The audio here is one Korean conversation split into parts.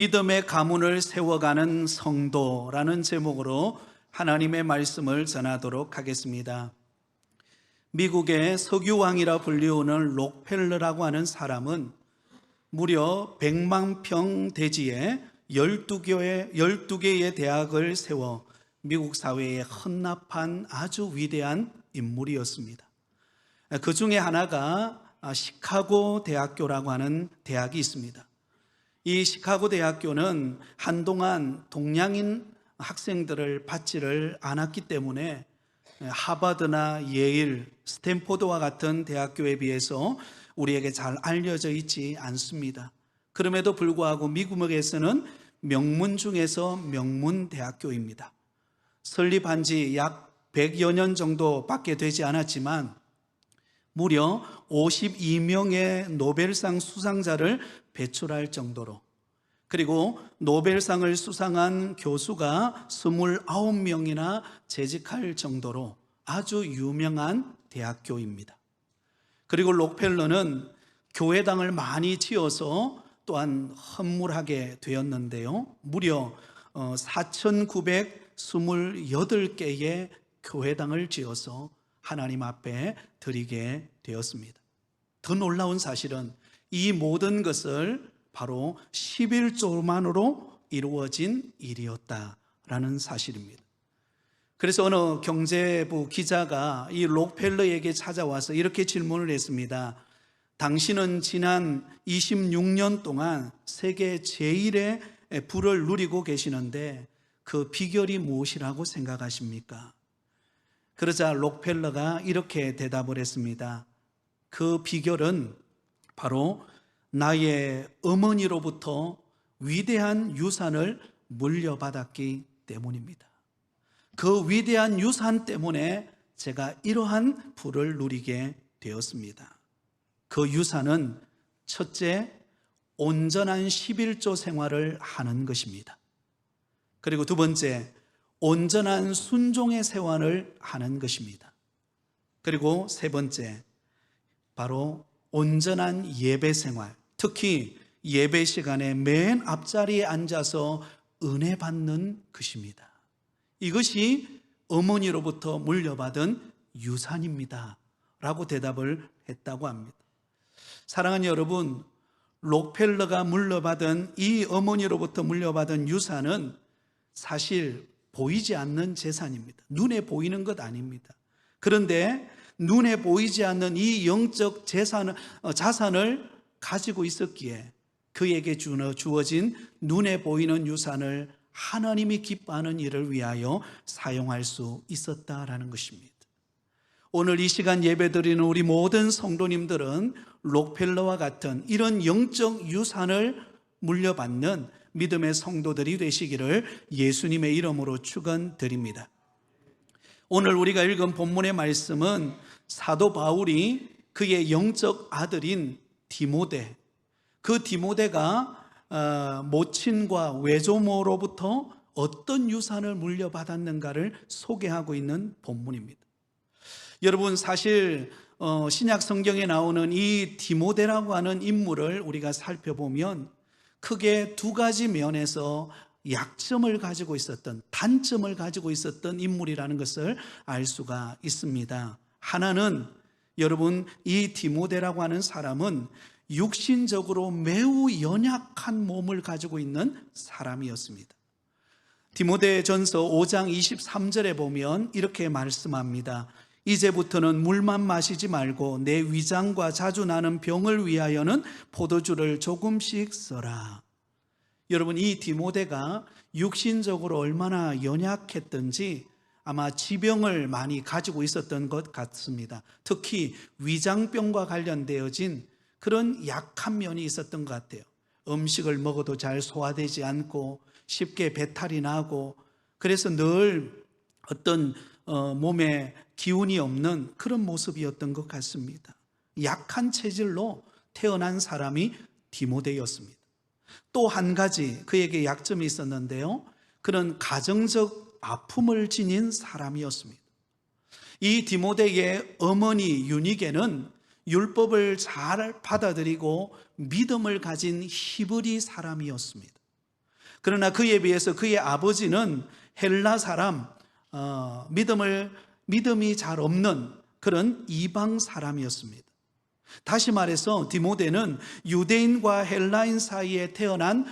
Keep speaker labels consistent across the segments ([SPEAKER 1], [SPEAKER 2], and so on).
[SPEAKER 1] 믿음의 가문을 세워가는 성도라는 제목으로 하나님의 말씀을 전하도록 하겠습니다. 미국의 석유왕이라 불리우는 록펠러라고 하는 사람은 무려 100만 평 대지에 12개의 대학을 세워 미국 사회에 헌납한 아주 위대한 인물이었습니다. 그 중에 하나가 시카고 대학교라고 하는 대학이 있습니다. 이 시카고 대학교는 한동안 동양인 학생들을 받지를 않았기 때문에 하버드나 예일, 스탠포드와 같은 대학교에 비해서 우리에게 잘 알려져 있지 않습니다. 그럼에도 불구하고 미국에서는 명문 중에서 명문 대학교입니다. 설립한 지 약 100여 년 정도밖에 되지 않았지만 무려 52명의 노벨상 수상자를 배출할 정도로, 그리고 노벨상을 수상한 교수가 29명이나 재직할 정도로 아주 유명한 대학교입니다. 그리고 록펠러는 교회당을 많이 지어서 또한 헌물하게 되었는데요, 무려 4,928개의 교회당을 지어서 하나님 앞에 드리게 되었습니다. 더 놀라운 사실은 이 모든 것을 바로 11조만으로 이루어진 일이었다라는 사실입니다. 그래서 어느 경제부 기자가 이 록펠러에게 찾아와서 이렇게 질문을 했습니다. 당신은 지난 26년 동안 세계 제1의 부를 누리고 계시는데 그 비결이 무엇이라고 생각하십니까? 그러자 록펠러가 이렇게 대답을 했습니다. 그 비결은 바로 나의 어머니로부터 위대한 유산을 물려받았기 때문입니다. 그 위대한 유산 때문에 제가 이러한 부를 누리게 되었습니다. 그 유산은 첫째, 온전한 11조 생활을 하는 것입니다. 그리고 두 번째, 온전한 순종의 생활을 하는 것입니다. 그리고 세 번째, 바로 온전한 예배 생활, 특히 예배 시간에 맨 앞자리에 앉아서 은혜 받는 것입니다. 이것이 어머니로부터 물려받은 유산입니다 라고 대답을 했다고 합니다. 사랑하는 여러분, 록펠러가 물려받은 이 어머니로부터 물려받은 유산은 사실 보이지 않는 재산입니다. 눈에 보이는 것 아닙니다. 그런데 눈에 보이지 않는 이 영적 자산을 가지고 있었기에 그에게 주어진 눈에 보이는 유산을 하나님이 기뻐하는 일을 위하여 사용할 수 있었다라는 것입니다. 오늘 이 시간 예배드리는 우리 모든 성도님들은 록펠러와 같은 이런 영적 유산을 물려받는 믿음의 성도들이 되시기를 예수님의 이름으로 축원드립니다. 오늘 우리가 읽은 본문의 말씀은 사도 바울이 그의 영적 아들인 디모데, 그 디모데가 모친과 외조모로부터 어떤 유산을 물려받았는가를 소개하고 있는 본문입니다. 여러분, 사실 신약 성경에 나오는 이 디모데라고 하는 인물을 우리가 살펴보면 크게 두 가지 면에서 약점을 가지고 있었던, 단점을 가지고 있었던 인물이라는 것을 알 수가 있습니다. 하나는, 여러분, 이 디모데라고 하는 사람은 육신적으로 매우 연약한 몸을 가지고 있는 사람이었습니다. 디모데전서 5장 23절에 보면 이렇게 말씀합니다. 이제부터는 물만 마시지 말고 내 위장과 자주 나는 병을 위하여는 포도주를 조금씩 써라. 여러분, 이 디모데가 육신적으로 얼마나 연약했던지 아마 지병을 많이 가지고 있었던 것 같습니다. 특히 위장병과 관련되어진 그런 약한 면이 있었던 것 같아요. 음식을 먹어도 잘 소화되지 않고 쉽게 배탈이 나고, 그래서 늘 어떤 몸에 기운이 없는 그런 모습이었던 것 같습니다. 약한 체질로 태어난 사람이 디모데였습니다. 또 한 가지 그에게 약점이 있었는데요, 그런 가정적 아픔을 지닌 사람이었습니다. 이 디모데의 어머니 유니게는 율법을 잘 받아들이고 믿음을 가진 히브리 사람이었습니다. 그러나 그에 비해서 그의 아버지는 헬라 사람, 믿음이 잘 없는 그런 이방 사람이었습니다. 다시 말해서 디모데는 유대인과 헬라인 사이에 태어난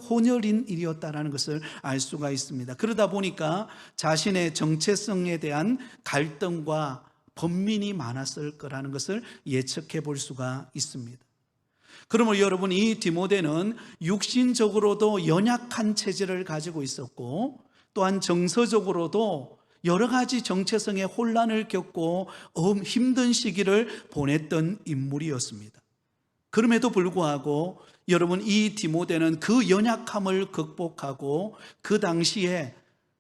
[SPEAKER 1] 혼혈인이었다는 것을 알 수가 있습니다. 그러다 보니까 자신의 정체성에 대한 갈등과 번민이 많았을 거라는 것을 예측해 볼 수가 있습니다. 그러므로 여러분, 이 디모데는 육신적으로도 연약한 체질을 가지고 있었고, 또한 정서적으로도 여러 가지 정체성의 혼란을 겪고 힘든 시기를 보냈던 인물이었습니다. 그럼에도 불구하고 여러분, 이 디모데는 그 연약함을 극복하고 그 당시에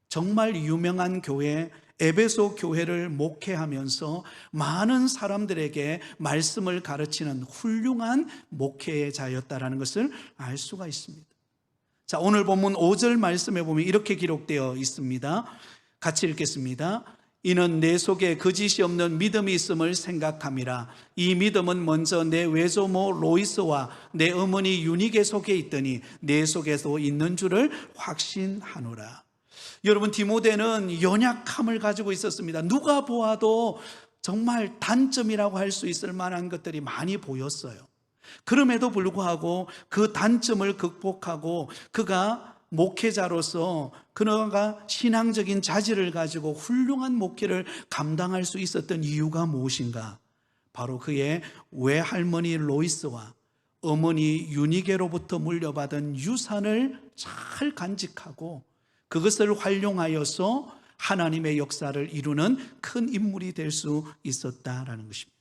[SPEAKER 1] 정말 유명한 교회 에베소 교회를 목회하면서 많은 사람들에게 말씀을 가르치는 훌륭한 목회자였다는 것을 알 수가 있습니다. 자, 오늘 본문 5절 말씀에 보면 이렇게 기록되어 있습니다. 같이 읽겠습니다. 이는 내 속에 거짓이 없는 믿음이 있음을 생각함이라. 이 믿음은 먼저 내 외조모 로이스와 내 어머니 유니게 속에 있더니 내 속에도 있는 줄을 확신하노라. 여러분, 디모데는 연약함을 가지고 있었습니다. 누가 보아도 정말 단점이라고 할 수 있을 만한 것들이 많이 보였어요. 그럼에도 불구하고 그 단점을 극복하고 그가 목회자로서 그가 신앙적인 자질을 가지고 훌륭한 목회를 감당할 수 있었던 이유가 무엇인가? 바로 그의 외할머니 로이스와 어머니 유니게로부터 물려받은 유산을 잘 간직하고 그것을 활용하여서 하나님의 역사를 이루는 큰 인물이 될 수 있었다라는 것입니다.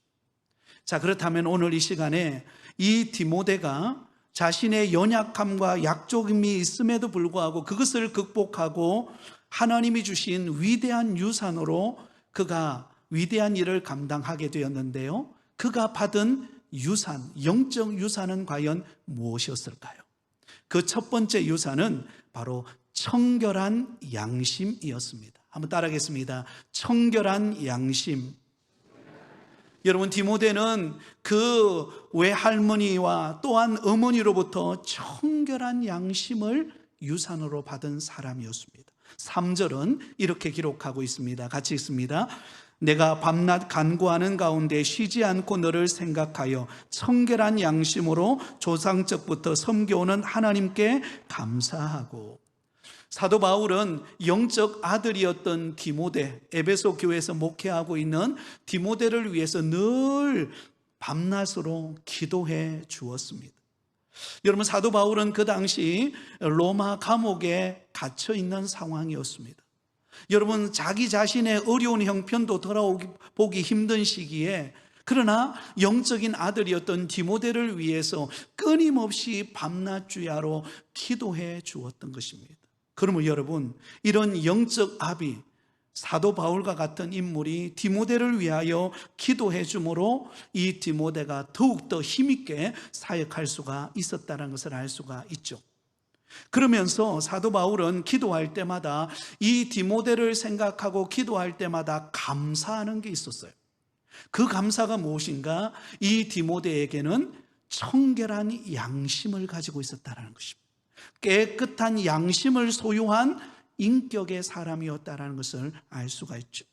[SPEAKER 1] 자, 그렇다면 오늘 이 시간에 이 디모데가 자신의 연약함과 약조임이 있음에도 불구하고 그것을 극복하고 하나님이 주신 위대한 유산으로 그가 위대한 일을 감당하게 되었는데요, 그가 받은 유산, 영적 유산은 과연 무엇이었을까요? 그 첫 번째 유산은 바로 청결한 양심이었습니다. 한번 따라하겠습니다. 청결한 양심. 여러분, 디모데는 그 외할머니와 또한 어머니로부터 청결한 양심을 유산으로 받은 사람이었습니다. 3절은 이렇게 기록하고 있습니다. 같이 읽습니다. 내가 밤낮 간구하는 가운데 쉬지 않고 너를 생각하여 청결한 양심으로 조상적부터 섬겨오는 하나님께 감사하고. 사도 바울은 영적 아들이었던 디모데, 에베소 교회에서 목회하고 있는 디모데를 위해서 늘 밤낮으로 기도해 주었습니다. 여러분, 사도 바울은 그 당시 로마 감옥에 갇혀 있는 상황이었습니다. 여러분, 자기 자신의 어려운 형편도 돌아보기 힘든 시기에, 그러나 영적인 아들이었던 디모데를 위해서 끊임없이 밤낮 주야로 기도해 주었던 것입니다. 그러면 여러분, 이런 영적 아비 사도 바울과 같은 인물이 디모데를 위하여 기도해 주므로 이 디모데가 더욱더 힘있게 사역할 수가 있었다는 것을 알 수가 있죠. 그러면서 사도 바울은 기도할 때마다 이 디모데를 생각하고 기도할 때마다 감사하는 게 있었어요. 그 감사가 무엇인가? 이 디모데에게는 청결한 양심을 가지고 있었다는 것입니다. 깨끗한 양심을 소유한 인격의 사람이었다는 것을 알 수가 있죠.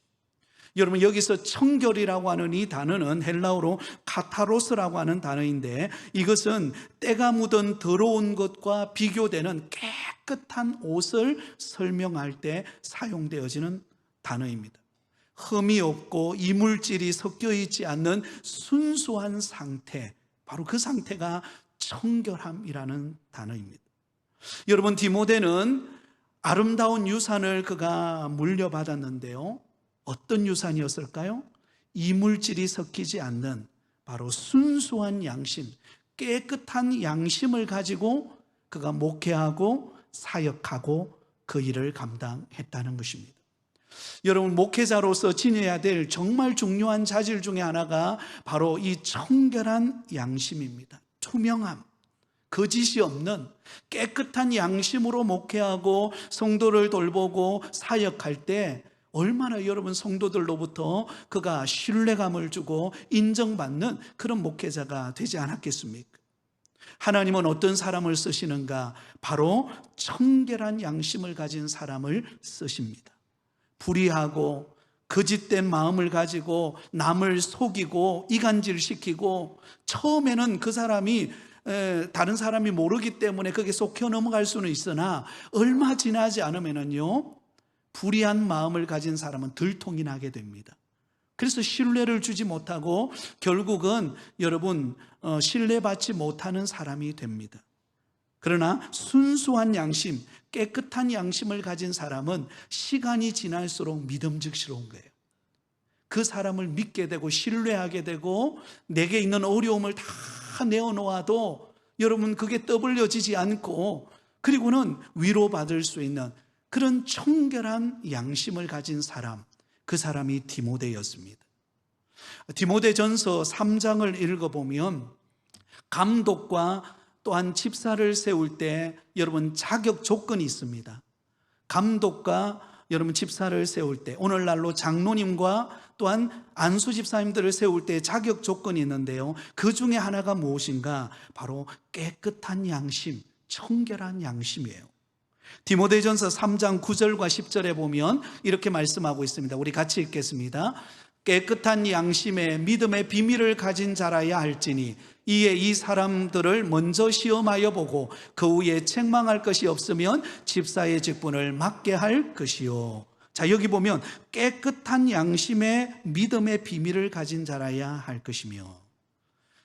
[SPEAKER 1] 여러분, 여기서 청결이라고 하는 이 단어는 헬라어로 카타로스라고 하는 단어인데, 이것은 때가 묻은 더러운 것과 비교되는 깨끗한 옷을 설명할 때 사용되어지는 단어입니다. 흠이 없고 이물질이 섞여 있지 않는 순수한 상태, 바로 그 상태가 청결함이라는 단어입니다. 여러분, 디모데는 아름다운 유산을 그가 물려받았는데요, 어떤 유산이었을까요? 이물질이 섞이지 않는 바로 순수한 양심, 깨끗한 양심을 가지고 그가 목회하고 사역하고 그 일을 감당했다는 것입니다. 여러분, 목회자로서 지녀야 될 정말 중요한 자질 중에 하나가 바로 이 청결한 양심입니다. 투명함, 거짓이 없는 깨끗한 양심으로 목회하고 성도를 돌보고 사역할 때 얼마나 여러분 성도들로부터 그가 신뢰감을 주고 인정받는 그런 목회자가 되지 않았겠습니까? 하나님은 어떤 사람을 쓰시는가? 바로 청결한 양심을 가진 사람을 쓰십니다. 불의하고 거짓된 마음을 가지고 남을 속이고 이간질시키고, 처음에는 그 사람이 다른 사람이 모르기 때문에 거기에 속혀 넘어갈 수는 있으나 얼마 지나지 않으면요, 불의한 마음을 가진 사람은 들통이 나게 됩니다. 그래서 신뢰를 주지 못하고 결국은 여러분 신뢰받지 못하는 사람이 됩니다. 그러나 순수한 양심, 깨끗한 양심을 가진 사람은 시간이 지날수록 믿음직스러운 거예요. 그 사람을 믿게 되고 신뢰하게 되고, 내게 있는 어려움을 다 내어놓아도 여러분 그게 떠벌려지지 않고, 그리고는 위로받을 수 있는 그런 청결한 양심을 가진 사람, 그 사람이 디모데였습니다. 디모데전서 3장을 읽어보면 감독과 또한 집사를 세울 때 여러분 자격 조건이 있습니다. 감독과 여러분 집사를 세울 때, 오늘날로 장로님과 또한 안수 집사님들을 세울 때 자격 조건이 있는데요, 그 중에 하나가 무엇인가? 바로 깨끗한 양심, 청결한 양심이에요. 디모데전서 3장 9절과 10절에 보면 이렇게 말씀하고 있습니다. 우리 같이 읽겠습니다. 깨끗한 양심에 믿음의 비밀을 가진 자라야 할지니 이에 이 사람들을 먼저 시험하여 보고 그 후에 책망할 것이 없으면 집사의 직분을 맡게 할 것이요. 자, 여기 보면 깨끗한 양심에 믿음의 비밀을 가진 자라야 할 것이며,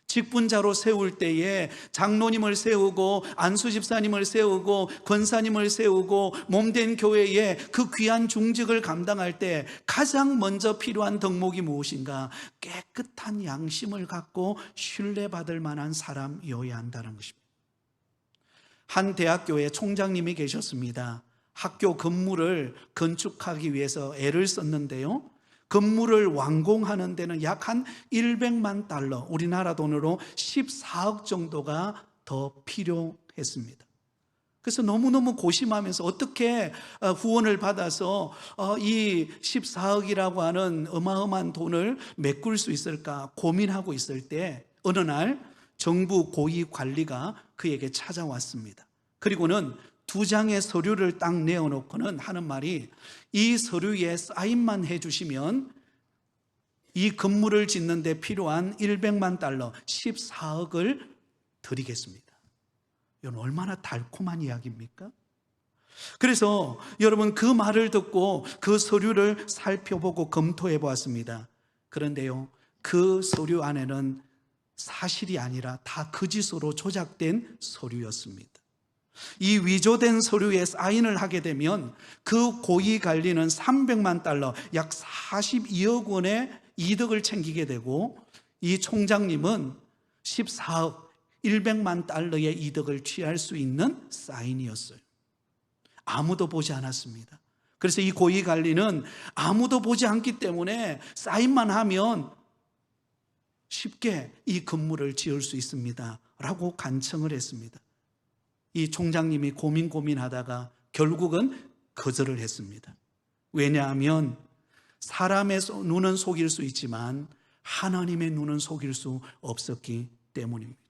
[SPEAKER 1] 직분자로 세울 때에 장로님을 세우고 안수집사님을 세우고 권사님을 세우고 몸된 교회에 그 귀한 중직을 감당할 때 가장 먼저 필요한 덕목이 무엇인가? 깨끗한 양심을 갖고 신뢰받을 만한 사람이어야 한다는 것입니다. 한 대학교에 총장님이 계셨습니다. 학교 건물을 건축하기 위해서 애를 썼는데요, 건물을 완공하는 데는 약 한 100만 달러, 우리나라 돈으로 14억 정도가 더 필요했습니다. 그래서 너무너무 고심하면서 어떻게 후원을 받아서 이 14억이라고 하는 어마어마한 돈을 메꿀 수 있을까 고민하고 있을 때 어느 날 정부 고위 관리가 그에게 찾아왔습니다. 그리고는 2장의 서류를 딱 내어놓고는 하는 말이, 이 서류에 사인만 해주시면 이 건물을 짓는 데 필요한 100만 달러, 14억을 드리겠습니다. 이건 얼마나 달콤한 이야기입니까? 그래서 여러분 그 말을 듣고 그 서류를 살펴보고 검토해 보았습니다. 그런데요, 그 서류 안에는 사실이 아니라 다 거짓으로 조작된 서류였습니다. 이 위조된 서류에 사인을 하게 되면 그 고위 관리는 300만 달러, 약 42억 원의 이득을 챙기게 되고, 이 총장님은 14억 100만 달러의 이득을 취할 수 있는 사인이었어요. 아무도 보지 않았습니다. 그래서 이 고위 관리는 아무도 보지 않기 때문에 사인만 하면 쉽게 이 건물을 지을 수 있습니다 라고 간청을 했습니다. 이 총장님이 고민하다가 결국은 거절을 했습니다. 왜냐하면 사람의 눈은 속일 수 있지만 하나님의 눈은 속일 수 없었기 때문입니다.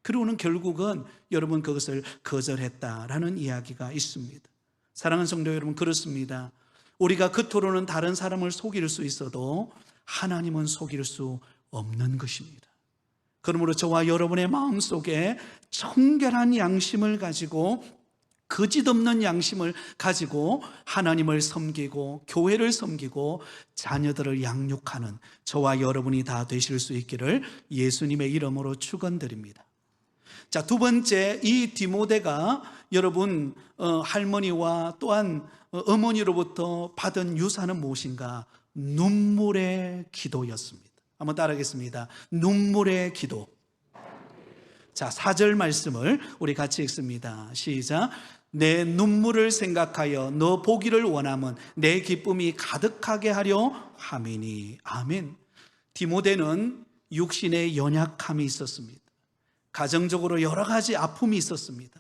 [SPEAKER 1] 그리고는 결국은 여러분 그것을 거절했다라는 이야기가 있습니다. 사랑하는 성도 여러분, 그렇습니다. 우리가 겉으로는 다른 사람을 속일 수 있어도 하나님은 속일 수 없는 것입니다. 그러므로 저와 여러분의 마음속에 청결한 양심을 가지고, 거짓 없는 양심을 가지고 하나님을 섬기고 교회를 섬기고 자녀들을 양육하는 저와 여러분이 다 되실 수 있기를 예수님의 이름으로 축원드립니다. 자, 두 번째, 이 디모데가 여러분 할머니와 또한 어머니로부터 받은 유산은 무엇인가? 눈물의 기도였습니다. 한번 따라하겠습니다. 눈물의 기도. 자, 4절 말씀을 우리 같이 읽습니다. 시작. 내 눈물을 생각하여 너 보기를 원하면 내 기쁨이 가득하게 하려 함이니. 아멘. 디모데는 육신의 연약함이 있었습니다. 가정적으로 여러 가지 아픔이 있었습니다.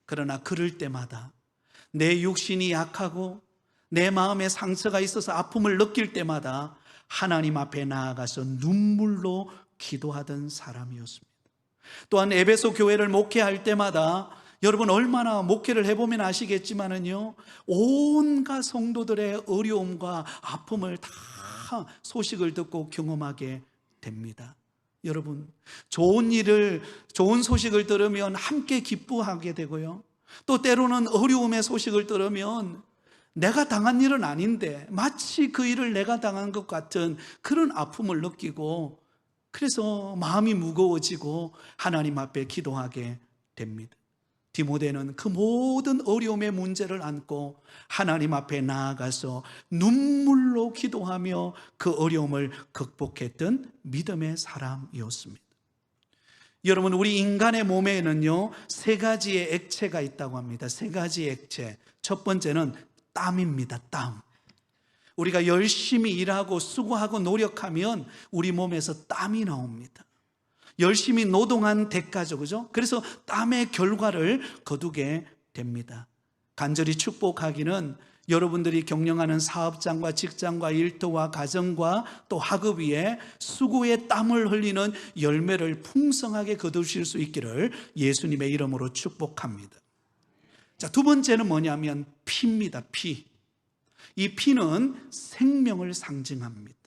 [SPEAKER 1] 그러나 그럴 때마다 내 육신이 약하고 내 마음에 상처가 있어서 아픔을 느낄 때마다 하나님 앞에 나아가서 눈물로 기도하던 사람이었습니다. 또한 에베소 교회를 목회할 때마다 여러분 얼마나 목회를 해보면 아시겠지만은요, 온갖 성도들의 어려움과 아픔을 다 소식을 듣고 경험하게 됩니다. 여러분, 좋은 소식을 들으면 함께 기뻐하게 되고요, 또 때로는 어려움의 소식을 들으면 내가 당한 일은 아닌데 마치 그 일을 내가 당한 것 같은 그런 아픔을 느끼고, 그래서 마음이 무거워지고 하나님 앞에 기도하게 됩니다. 디모데는 그 모든 어려움의 문제를 안고 하나님 앞에 나아가서 눈물로 기도하며 그 어려움을 극복했던 믿음의 사람이었습니다. 여러분, 우리 인간의 몸에는요, 세 가지의 액체가 있다고 합니다. 세 가지의 액체. 첫 번째는 땀입니다. 땀. 우리가 열심히 일하고 수고하고 노력하면 우리 몸에서 땀이 나옵니다. 열심히 노동한 대가죠, 그죠? 그래서 땀의 결과를 거두게 됩니다. 간절히 축복하기는 여러분들이 경영하는 사업장과 직장과 일터와 가정과 또 학업 위에 수고의 땀을 흘리는 열매를 풍성하게 거두실 수 있기를 예수님의 이름으로 축복합니다. 자, 두 번째는 뭐냐면 피입니다. 피. 이 피는 생명을 상징합니다.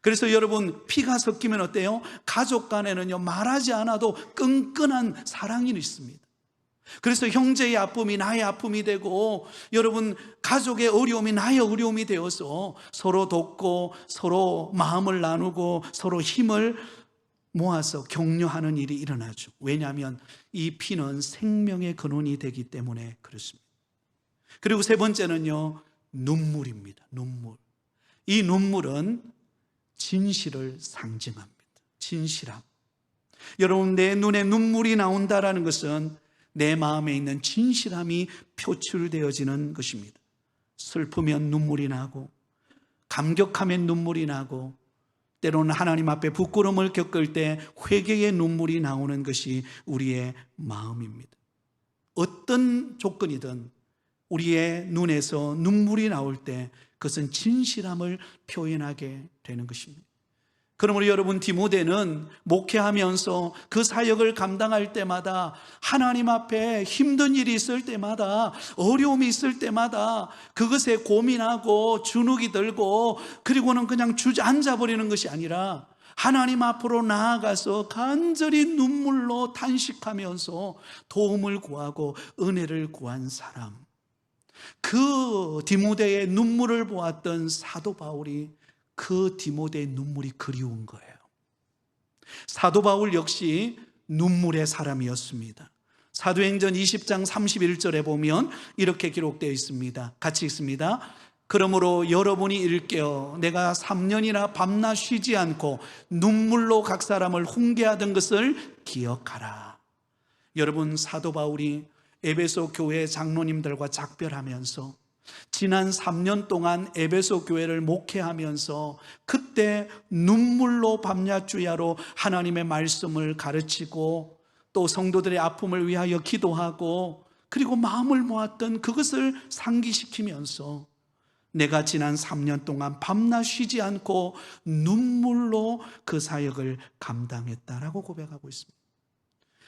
[SPEAKER 1] 그래서 여러분, 피가 섞이면 어때요? 가족 간에는요, 말하지 않아도 끈끈한 사랑이 있습니다. 그래서 형제의 아픔이 나의 아픔이 되고, 여러분, 가족의 어려움이 나의 어려움이 되어서 서로 돕고 서로 마음을 나누고 서로 힘을 모아서 격려하는 일이 일어나죠. 왜냐하면 이 피는 생명의 근원이 되기 때문에 그렇습니다. 그리고 세 번째는요, 눈물입니다. 눈물. 이 눈물은 진실을 상징합니다. 진실함. 여러분, 내 눈에 눈물이 나온다라는 것은 내 마음에 있는 진실함이 표출되어지는 것입니다. 슬프면 눈물이 나고, 감격하면 눈물이 나고, 때로는 하나님 앞에 부끄러움을 겪을 때 회개의 눈물이 나오는 것이 우리의 마음입니다. 어떤 조건이든 우리의 눈에서 눈물이 나올 때 그것은 진실함을 표현하게 되는 것입니다. 그러므로 여러분, 디모데는 목회하면서 그 사역을 감당할 때마다 하나님 앞에 힘든 일이 있을 때마다, 어려움이 있을 때마다 그것에 고민하고 주눅이 들고 그리고는 그냥 주저앉아 버리는 것이 아니라 하나님 앞으로 나아가서 간절히 눈물로 탄식하면서 도움을 구하고 은혜를 구한 사람, 그 디모데의 눈물을 보았던 사도 바울이 그 디모데의 눈물이 그리운 거예요. 사도 바울 역시 눈물의 사람이었습니다. 사도행전 20장 31절에 보면 이렇게 기록되어 있습니다. 같이 읽습니다. 그러므로 여러분이 일깨어 내가 3년이나 밤낮 쉬지 않고 눈물로 각 사람을 훈계하던 것을 기억하라. 여러분, 사도 바울이 에베소 교회 장로님들과 작별하면서 지난 3년 동안 에베소 교회를 목회하면서 그때 눈물로 밤낮 주야로 하나님의 말씀을 가르치고 또 성도들의 아픔을 위하여 기도하고 그리고 마음을 모았던 그것을 상기시키면서 내가 지난 3년 동안 밤낮 쉬지 않고 눈물로 그 사역을 감당했다라고 고백하고 있습니다.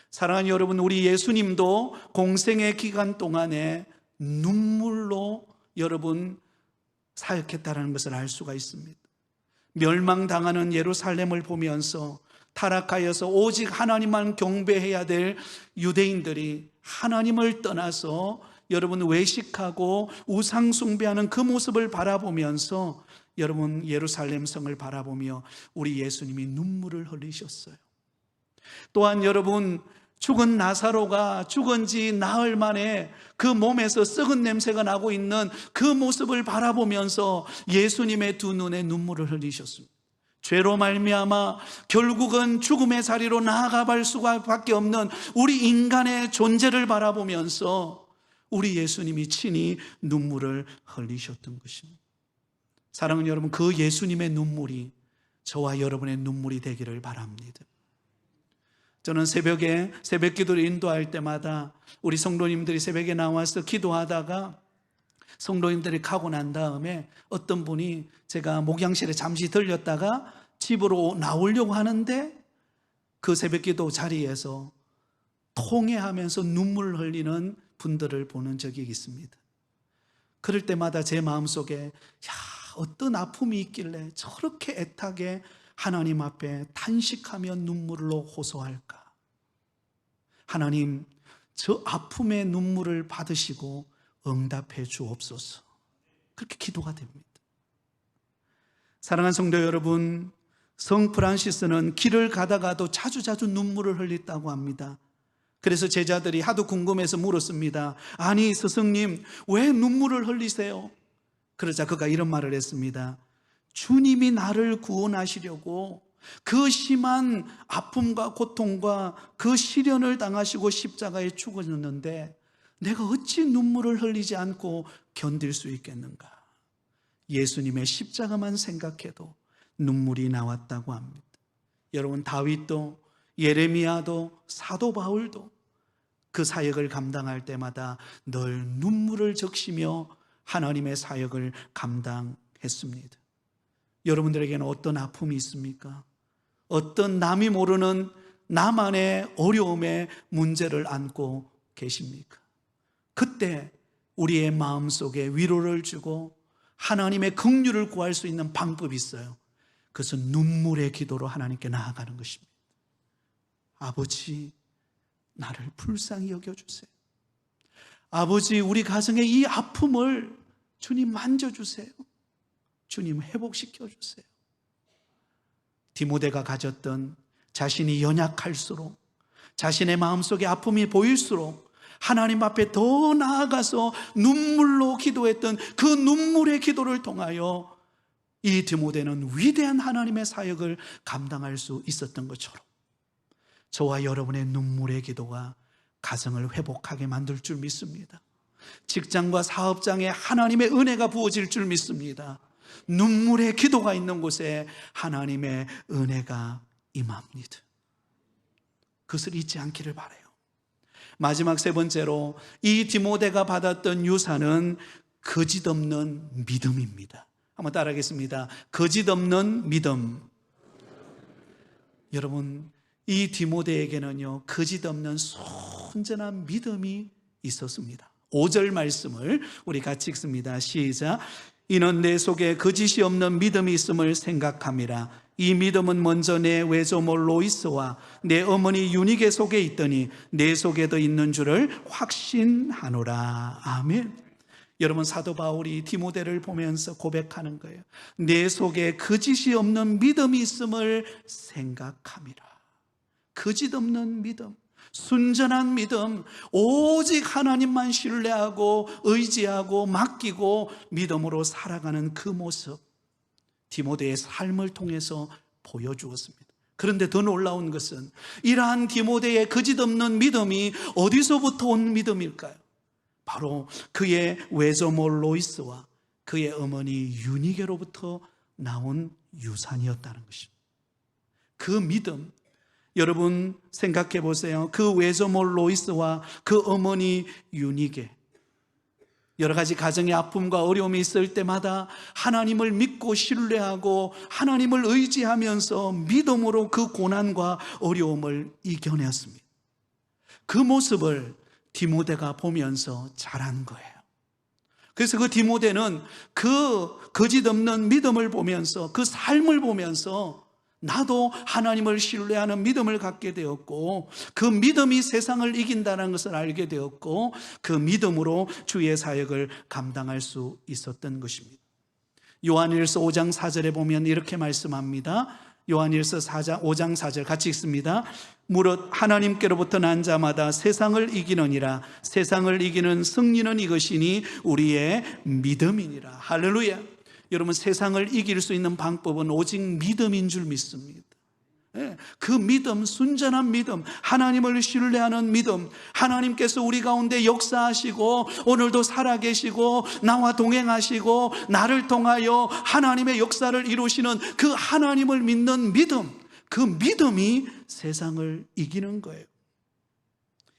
[SPEAKER 1] 사랑하는 여러분, 우리 예수님도 공생의 기간 동안에 눈물로 여러분 사역했다라는 것을 알 수가 있습니다. 멸망당하는 예루살렘을 보면서 타락하여서 오직 하나님만 경배해야 될 유대인들이 하나님을 떠나서 여러분 외식하고 우상 숭배하는 그 모습을 바라보면서 여러분 예루살렘 성을 바라보며 우리 예수님이 눈물을 흘리셨어요. 또한 여러분, 죽은 나사로가 죽은 지 나흘 만에 그 몸에서 썩은 냄새가 나고 있는 그 모습을 바라보면서 예수님의 두 눈에 눈물을 흘리셨습니다. 죄로 말미암아 결국은 죽음의 자리로 나아가 볼 수밖에 없는 우리 인간의 존재를 바라보면서 우리 예수님이 친히 눈물을 흘리셨던 것입니다. 사랑하는 여러분, 그 예수님의 눈물이 저와 여러분의 눈물이 되기를 바랍니다. 저는 새벽에 새벽 기도를 인도할 때마다 우리 성도님들이 새벽에 나와서 기도하다가 성도님들이 가고 난 다음에 어떤 분이 제가 목양실에 잠시 들렸다가 집으로 나오려고 하는데 그 새벽기도 자리에서 통회하면서 눈물을 흘리는 분들을 보는 적이 있습니다. 그럴 때마다 제 마음속에 어떤 아픔이 있길래 저렇게 애타게 하나님 앞에 탄식하며 눈물로 호소할까? 하나님, 저 아픔의 눈물을 받으시고 응답해 주옵소서. 그렇게 기도가 됩니다. 사랑하는 성도 여러분, 성 프란시스는 길을 가다가도 자주자주 눈물을 흘렸다고 합니다. 그래서 제자들이 하도 궁금해서 물었습니다. 아니 스승님, 왜 눈물을 흘리세요? 그러자 그가 이런 말을 했습니다. 주님이 나를 구원하시려고 그 심한 아픔과 고통과 그 시련을 당하시고 십자가에 죽으셨는데 내가 어찌 눈물을 흘리지 않고 견딜 수 있겠는가? 예수님의 십자가만 생각해도 눈물이 나왔다고 합니다. 여러분, 다윗도 예레미야도 사도 바울도 그 사역을 감당할 때마다 늘 눈물을 적시며 하나님의 사역을 감당했습니다. 여러분들에게는 어떤 아픔이 있습니까? 어떤 남이 모르는 나만의 어려움의 문제를 안고 계십니까? 그때 우리의 마음속에 위로를 주고 하나님의 긍휼을 구할 수 있는 방법이 있어요. 그것은 눈물의 기도로 하나님께 나아가는 것입니다. 아버지, 나를 불쌍히 여겨주세요. 아버지, 우리 가정의 이 아픔을 주님 만져주세요. 주님 회복시켜주세요. 디모데가 가졌던 자신이 연약할수록, 자신의 마음속에 아픔이 보일수록 하나님 앞에 더 나아가서 눈물로 기도했던 그 눈물의 기도를 통하여 이 디모데는 위대한 하나님의 사역을 감당할 수 있었던 것처럼 저와 여러분의 눈물의 기도가 가정을 회복하게 만들 줄 믿습니다. 직장과 사업장에 하나님의 은혜가 부어질 줄 믿습니다. 눈물의 기도가 있는 곳에 하나님의 은혜가 임합니다. 그것을 잊지 않기를 바라요. 마지막 세 번째로 이 디모데가 받았던 유산은 거짓없는 믿음입니다. 한번 따라하겠습니다. 거짓없는 믿음. 여러분, 이 디모데에게는요, 거짓없는 순전한 믿음이 있었습니다. 5절 말씀을 우리 같이 읽습니다. 시작. 이는 내 속에 거짓이 없는 믿음이 있음을 생각함이라. 이 믿음은 먼저 내 외조모 로이스와 내 어머니 유니게 속에 있더니 내 속에도 있는 줄을 확신하노라. 아멘. 여러분, 사도 바울이 디모데를 보면서 고백하는 거예요. 내 속에 거짓이 없는 믿음이 있음을 생각함이라. 거짓 없는 믿음, 순전한 믿음, 오직 하나님만 신뢰하고 의지하고 맡기고 믿음으로 살아가는 그 모습, 디모데의 삶을 통해서 보여주었습니다. 그런데 더 놀라운 것은 이러한 디모데의 거짓 없는 믿음이 어디서부터 온 믿음일까요? 바로 그의 외조모 로이스와 그의 어머니 유니게로부터 나온 유산이었다는 것입니다. 그 믿음, 여러분 생각해 보세요. 그 외조모 로이스와 그 어머니 유니게, 여러 가지 가정의 아픔과 어려움이 있을 때마다 하나님을 믿고 신뢰하고 하나님을 의지하면서 믿음으로 그 고난과 어려움을 이겨냈습니다. 그 모습을 디모데가 보면서 자란 거예요. 그래서 그 디모데는 그 거짓 없는 믿음을 보면서, 그 삶을 보면서 나도 하나님을 신뢰하는 믿음을 갖게 되었고, 그 믿음이 세상을 이긴다는 것을 알게 되었고, 그 믿음으로 주의 사역을 감당할 수 있었던 것입니다. 요한일서 5장 4절에 보면 이렇게 말씀합니다. 요한일서 5장 4절 같이 읽습니다. 무릇 하나님께로부터 난 자마다 세상을 이기느니라. 세상을 이기는 승리는 이것이니 우리의 믿음이니라. 할렐루야. 여러분, 세상을 이길 수 있는 방법은 오직 믿음인 줄 믿습니다. 그 믿음, 순전한 믿음, 하나님을 신뢰하는 믿음, 하나님께서 우리 가운데 역사하시고 오늘도 살아계시고 나와 동행하시고 나를 통하여 하나님의 역사를 이루시는 그 하나님을 믿는 믿음, 그 믿음이 세상을 이기는 거예요.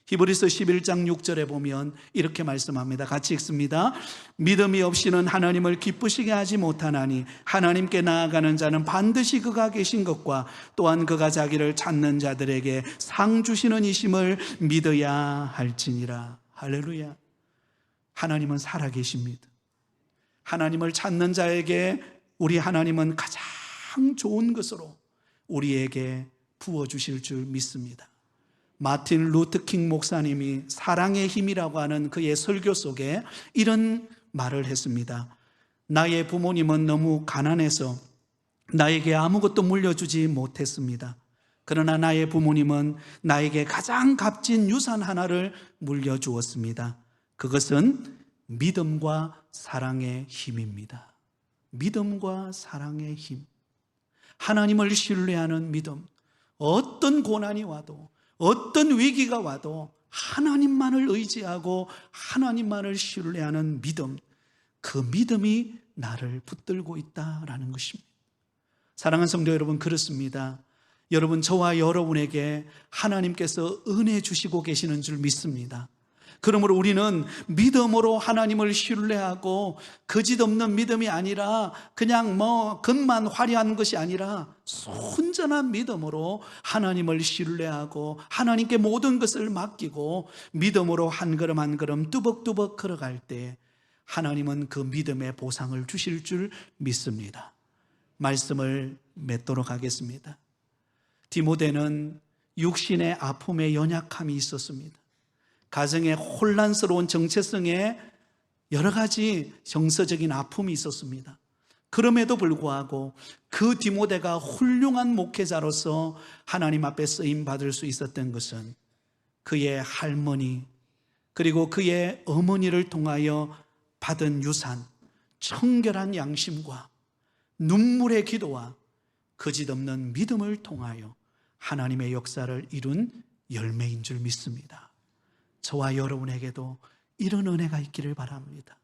[SPEAKER 1] 히브리서 11장 6절에 보면 이렇게 말씀합니다. 같이 읽습니다. 믿음이 없이는 하나님을 기쁘시게 하지 못하나니 하나님께 나아가는 자는 반드시 그가 계신 것과 또한 그가 자기를 찾는 자들에게 상 주시는 이심을 믿어야 할지니라. 할렐루야. 하나님은 살아계십니다. 하나님을 찾는 자에게 우리 하나님은 가장 좋은 것으로 우리에게 부어주실 줄 믿습니다. 마틴 루터킹 목사님이 사랑의 힘이라고 하는 그의 설교 속에 이런 말을 했습니다. 나의 부모님은 너무 가난해서 나에게 아무것도 물려주지 못했습니다. 그러나 나의 부모님은 나에게 가장 값진 유산 하나를 물려주었습니다. 그것은 믿음과 사랑의 힘입니다. 믿음과 사랑의 힘. 하나님을 신뢰하는 믿음. 어떤 고난이 와도, 어떤 위기가 와도 하나님만을 의지하고 하나님만을 신뢰하는 믿음, 그 믿음이 나를 붙들고 있다라는 것입니다. 사랑하는 성도 여러분, 그렇습니다. 여러분, 저와 여러분에게 하나님께서 은혜 주시고 계시는 줄 믿습니다. 그러므로 우리는 믿음으로 하나님을 신뢰하고 거짓 없는 믿음이 아니라 그냥 겉만 화려한 것이 아니라 순전한 믿음으로 하나님을 신뢰하고 하나님께 모든 것을 맡기고 믿음으로 한 걸음 한 걸음 뚜벅뚜벅 걸어갈 때 하나님은 그 믿음의 보상을 주실 줄 믿습니다. 말씀을 맺도록 하겠습니다. 디모데는 육신의 아픔에 연약함이 있었습니다. 가정의 혼란스러운 정체성에 여러 가지 정서적인 아픔이 있었습니다. 그럼에도 불구하고 그 디모데가 훌륭한 목회자로서 하나님 앞에 쓰임받을 수 있었던 것은 그의 할머니 그리고 그의 어머니를 통하여 받은 유산, 청결한 양심과 눈물의 기도와 거짓없는 믿음을 통하여 하나님의 역사를 이룬 열매인 줄 믿습니다. 저와 여러분에게도 이런 은혜가 있기를 바랍니다.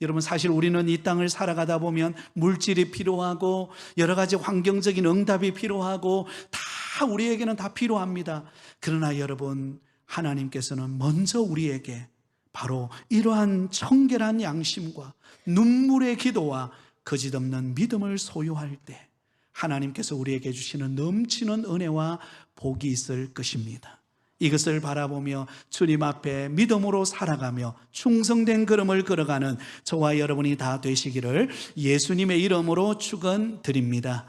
[SPEAKER 1] 여러분, 사실 우리는 이 땅을 살아가다 보면 물질이 필요하고 여러 가지 환경적인 응답이 필요하고 다 우리에게는 다 필요합니다. 그러나 여러분, 하나님께서는 먼저 우리에게 바로 이러한 청결한 양심과 눈물의 기도와 거짓없는 믿음을 소유할 때 하나님께서 우리에게 주시는 넘치는 은혜와 복이 있을 것입니다. 이것을 바라보며 주님 앞에 믿음으로 살아가며 충성된 걸음을 걸어가는 저와 여러분이 다 되시기를 예수님의 이름으로 축원드립니다.